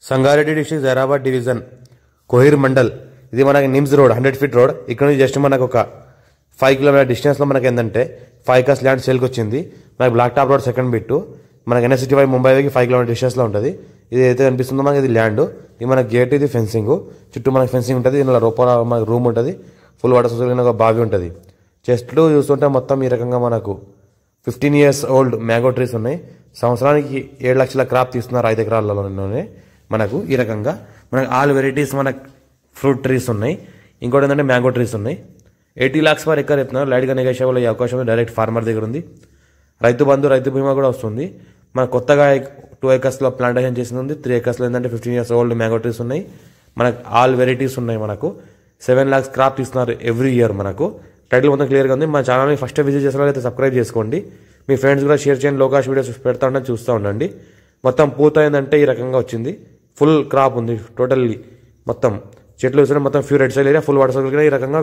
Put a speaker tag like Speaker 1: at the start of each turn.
Speaker 1: Sangareddy district Zaheerabad division Kohir mandal. ఇది మనకి NIMS road 100 feet road. ఇక్కడ నుంచి జస్ట్ మనకు ఒక 5 కిలోమీటర్ డిస్టెన్స్ లో మనకి ఏంటంటే 5 acres ల్యాండ్ సేల్కి వచ్చింది. మనకి black top road second bit. మనకి NS65 ముంబై దగ్గర 5 కిలోమీటర్ డిస్టెన్స్ లో ఉంటుంది. ఇది అయితే కనిపిస్తుందో మనకి ఇది ల్యాండ్. ఇది మన గేట్, ఇది ఫెన్సింగ్, చుట్టూ మనకి ఫెన్సింగ్ ఉంటుంది. దీనిలో లోపల మనకి రూమ్ ఉంటుంది, ఫుల్ వాటర్ సోర్స్ ఒక బావి ఉంటుంది. చెట్లు చూస్తుంటే మొత్తం ఈ రకంగా మనకు 15 years ఓల్డ్ మ్యాంగో ట్రీస్ ఉన్నాయి. సంవత్సరానికి 7 లక్షల క్రాప్ తీస్తున్నారు 5 ఎకరాలలోనే. మనకు ఈ రకంగా మనకు ఆల్ వెరైటీస్ మనకు ఫ్రూట్ ట్రీస్ ఉన్నాయి. ఇంకోటి ఏంటంటే మ్యాంగో ట్రీస్ ఉన్నాయి. 80 lakhs per acre చెప్తున్నారు. లైట్గా నెగోషియబుల్ అయ్యే అవకాశం డైరెక్ట్ ఫార్మర్ దగ్గర ఉంది. రైతు బంధు, రైతు బీమా కూడా వస్తుంది. మన కొత్తగా 2 acres లో ప్లాంటేషన్ చేసింది ఉంది. 3 acres లో ఏంటంటే 15 years ఓల్డ్ మ్యాంగో ట్రీస్ ఉన్నాయి. మనకు ఆల్ వెరైటీస్ ఉన్నాయి. మనకు 7 lakhs క్రాప్ తీస్తున్నారు ఎవ్రీ ఇయర్. మనకు టైటిల్ మొత్తం క్లియర్గా ఉంది. మా ఛానల్ని ఫస్ట్ విజిట్ చేసిన అయితే సబ్స్క్రైబ్ చేసుకోండి. మీ ఫ్రెండ్స్ కూడా షేర్ చేయండి. లోకాష్ వీడియోస్ పెడతా ఉంటే చూస్తూ ఉండండి. మొత్తం పూత ఏంటంటే ఈ రకంగా వచ్చింది. ఫుల్ క్రాప్ ఉంది టోటల్లీ. మొత్తం చెట్లు చూస్తే మొత్తం few red soil area, full water soil ఈ రకంగా